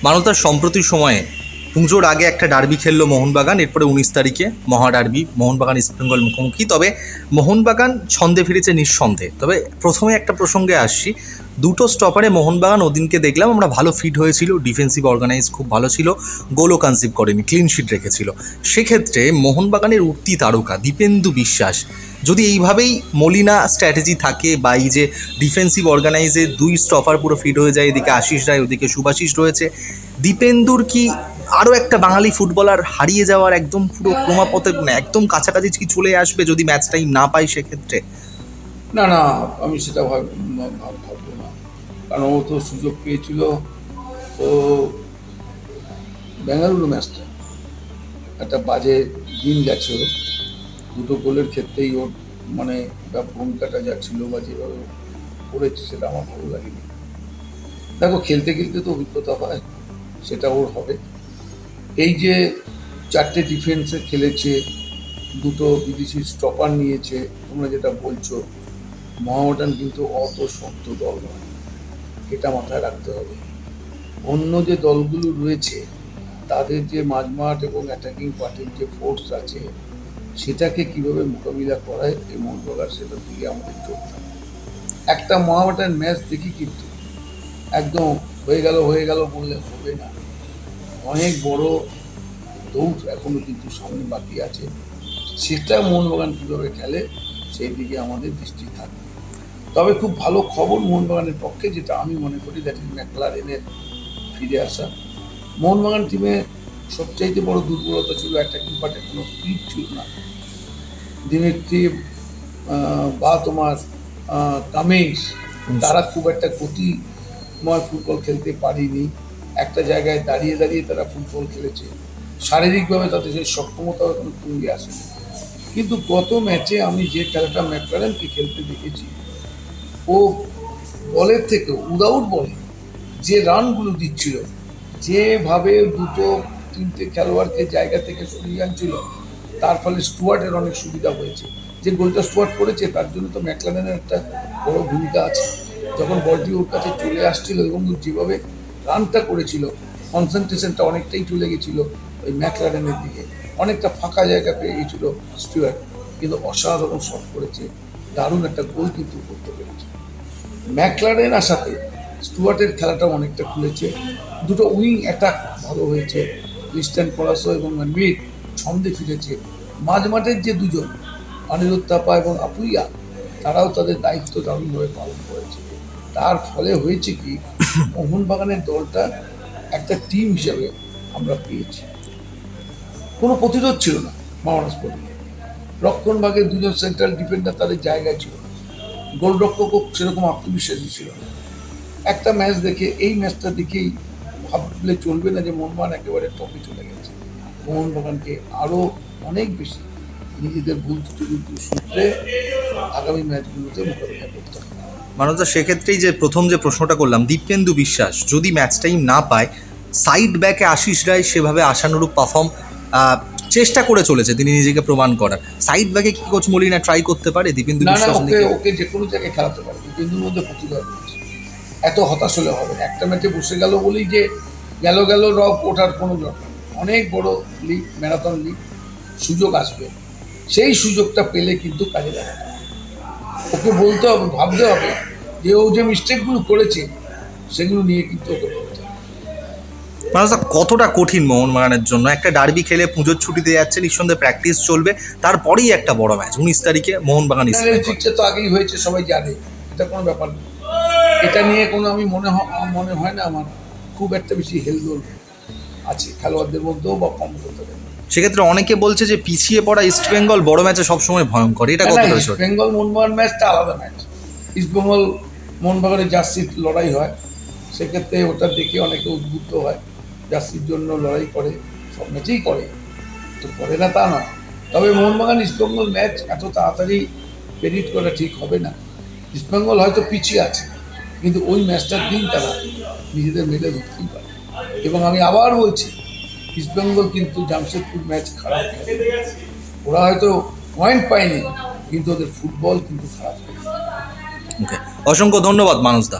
মানবতার সম্প্রতি সময়ে পুজোর আগে একটা ডার্বি খেললো মোহনবাগান, এরপরে 19 তারিখে মহাডার্বি মোহনবাগান ইস্টবেঙ্গল মুখোমুখি। তবে মোহনবাগান ছন্দে ফিরেছে নিঃসন্দেহে। তবে প্রথমে একটা প্রসঙ্গে আসছি, দুটো স্টপারে মোহনবাগান ওদিনকে দেখলাম আমরা ভালো ফিট হয়েছিল, ডিফেন্সিভ অর্গানাইজ খুব ভালো ছিল, গোলও কনসিভ করেনি, ক্লিন শিট রেখেছিল। সেক্ষেত্রে মোহনবাগানের উঠতি তারকা দীপেন্দু বিশ্বাস যদি এইভাবেই মলিনা স্ট্র্যাটেজি থাকে, বা এই যে ডিফেন্সিভ অর্গানাইজে দুই স্টপার পুরো ফিট হয়ে যায়, এদিকে আশিস রায় ওদিকে শুভাশিস রয়েছে, দীপেন্দুর কি আরও একটা বাঙালি ফুটবলার হারিয়ে যাওয়ার একদম পুরো ক্রমাপথে একদম কাছাকাছি কি চলে আসবে যদি ম্যাচ টাইম না পাই সেক্ষেত্রে? না না, আমি সেটা ভাববো না, কারণ ও তো সুযোগ পেয়েছিল। ও বেঙ্গালুরু ম্যাচটা একটা বাজে দিন গেছে ওর, দুটো গোলের ক্ষেত্রেই ওর মানে ভূমিকাটা যা ছিল বা যেভাবে করেছে সেটা আমার ভালো লাগেনি। দেখো, খেলতে খেলতে তো অভিজ্ঞতা হয়, সেটা ওর হবে। এই যে চারটে ডিফেন্সে খেলেছে, দুটো বিদেশি স্টপার নিয়েছে, তোমরা যেটা বলছো, মোহামেডান কিন্তু অত শক্ত দল নয়, এটা মাথায় রাখতে হবে। অন্য যে দলগুলো রয়েছে তাদের যে মাঝমাঠ এবং অ্যাটাকিং পার্টির যে ফোর্স আছে, সেটাকে কিভাবে মোকাবিলা করায় এই মোহনবাগান, সেটার দিকে আমাদের চলতে হবে। একটা মোহামেডান ম্যাচ দেখি কিন্তু একদম হয়ে গেল বললে হবে না। অনেক বড় দৌড় এখনো কিন্তু সামনে বাকি আছে, সেটা মোহনবাগান কীভাবে খেলে সেই দিকে আমাদের দৃষ্টি থাকবে। তবে খুব ভালো খবর মোহনবাগানের পক্ষে, যেটা আমি মনে করি, দ্যাট ইজ ম্যাকলারেনের ফিরে আসা। মোহনবাগান টিমে সবচাইতে বড় দুর্বলতা ছিল অ্যাটাকিং পার্টের কোনো স্পিড ছিল না। দিমিত্রি বা তোমার কামিংস, তারা খুব একটা গতিময় ফুটবল খেলতে পারেনি। একটা জায়গায় দাঁড়িয়ে দাঁড়িয়ে তারা ফুটবল খেলেছে, শারীরিকভাবে তাদের সেই সক্ষমতা কোনো তৈরি আসেনি। কিন্তু গত ম্যাচে আমি যে খেলাটা ম্যাকলারেনকে খেলতে দেখেছি, ও বলের থেকে উইদাউট বলে যে রানগুলো দিচ্ছিল, যেভাবে দুটো তিনটে খেলোয়াড়কে জায়গা থেকে সরিয়ে আনছিল, তার ফলে স্টুয়ার্টের অনেক সুবিধা হয়েছে। যে গোলটা স্টুয়ার্ট করেছে তার জন্য তো ম্যাকলারেনের একটা বড় ভূমিকা আছে। যখন বলটি ওর কাছে চলে আসছিল এবং যেভাবে রানটা করেছিল, কনসেন্ট্রেশনটা অনেকটাই চলে গেছিল ওই ম্যাকলারেনের দিকে, অনেকটা ফাঁকা জায়গা পেয়ে গেছিল স্টুয়ার্ট, কিন্তু অসাধারণ শট করেছে, দারুণ একটা গোল কিন্তু করতে পেরেছে। ম্যাকলারেন আসাতে স্টুয়ার্টের খেলাটা অনেকটা খুলেছে, দুটো উইং অ্যাটাক ভালো হয়েছে, ক্রিস্টিয়ান পলাশো এবং মানবীর ছন্দে ফিরেছে। মাঝমাঠের যে দুজন অনিরুদ্ধ থাপা এবং আপুইয়া, তারাও তাদের দায়িত্ব দারুণভাবে পালন করেছে। তার ফলে হয়েছে কি, মোহনবাগানের দলটা একটা টিম হিসাবে আমরা পেয়েছি। কোনো প্রতিরোধ ছিল না মহারাজ স্পোর্টিংয়ে। রক্ষণভাগের দুজন সেন্ট্রাল ডিফেন্ডার তাদের জায়গায় ছিল না, গোলরক্ষকও সেরকম আত্মবিশ্বাসী ছিল না। একটা ম্যাচ দেখে, এই ম্যাচটা দেখেই ভাবলে চলবে না যে মোহনবাগান একেবারে টপে চলে গেছে। মোহনবাগানকে আরও অনেক বেশি নিজেদের ভুল ত্রুটি সূত্রে আগামী ম্যাচগুলোতে মোকাবিলা করতে হবে। মানবদা, সেক্ষেত্রেই যে প্রথম যে প্রশ্নটা করলাম, দীপেন্দু বিশ্বাস যদি ম্যাচ টাইম না পায়, সাইড ব্যাকে আশিস রায় সেভাবে আশানুরূপ পারফর্ম চেষ্টা করে চলেছে তিনি নিজেকে প্রমাণ করার, সাইড ব্যাকে কি কোচ মলিনা ট্রাই করতে পারে দীপেন্দু না না, বিশ্বাস? ওকে যে কোনো জায়গায় খেলাতে পারে, দীপেন্দুর মধ্যে প্রতিভা রয়েছে, এত হতাশ হলে হবে না। একটা ম্যাচে বসে গেল বলেই যে গেল রব ওঠার কোনো দরকার নেই। অনেক বড় লিগ, ম্যারাথন লিগ, সুযোগ আসবে, সেই সুযোগটা পেলে কিন্তু কাজে লাগাতে হবে। ওকে বলতে হবে, ভাবতে হবে যে ও যে মিস্টেকগুলো করেছে সেগুলো নিয়ে কিন্তু ওকে বলতে হবে। মানুষটা কতটা কঠিন মোহনবাগানের জন্য? একটা ডার্বি খেলে পুজোর ছুটিতে যাচ্ছে, নিঃসন্দেহে প্র্যাকটিস চলবে, তারপরেই একটা বড় ম্যাচ 19 তারিখে মোহনবাগান ইস্টবেঙ্গল। ফিক্সচার তো আগেই হয়েছে, সবাই জানে, এটা কোনো ব্যাপার না। এটা নিয়ে কোনো আমি মনে হয় না আমার খুব একটা বেশি হেলদোল আছে খেলোয়াড়দের মধ্যেও বা কম করতে পারে। সেক্ষেত্রে অনেকে বলছে যে পিছিয়ে পড়া ইস্টবেঙ্গল বড় ম্যাচে সবসময় ভয়ঙ্কর, এটা কতটা সত্যি? ইস্টবেঙ্গল মোহনবাগান ম্যাচটা আলাদা ম্যাচ। ইস্টবেঙ্গল মোহনবাগানের জার্সির লড়াই হয়, সেক্ষেত্রে ওটা দেখে অনেকে উদ্বুদ্ধ হয়, জার্সির জন্য লড়াই করে, সব ম্যাচেই করে, তো করে না তা নয়। তবে মোহনবাগান ইস্টবেঙ্গল ম্যাচ এত তাড়াতাড়ি প্রেডিক্ট করা ঠিক হবে না। ইস্টবেঙ্গল হয়তো পিছিয়ে আছে, কিন্তু ওই ম্যাচটার দিন তারা নিজেদের মেলে ধরতেই পারে। এবং আমি আবার বলছি, ইস্টবেঙ্গল কিন্তু জামশেদপুর ম্যাচ খারাপ খেলে, ওরা হয়তো পয়েন্ট পায়নি, কিন্তু ওদের ফুটবল কিন্তু খারাপ। ওকে, অসংখ্য ধন্যবাদ মানসদা।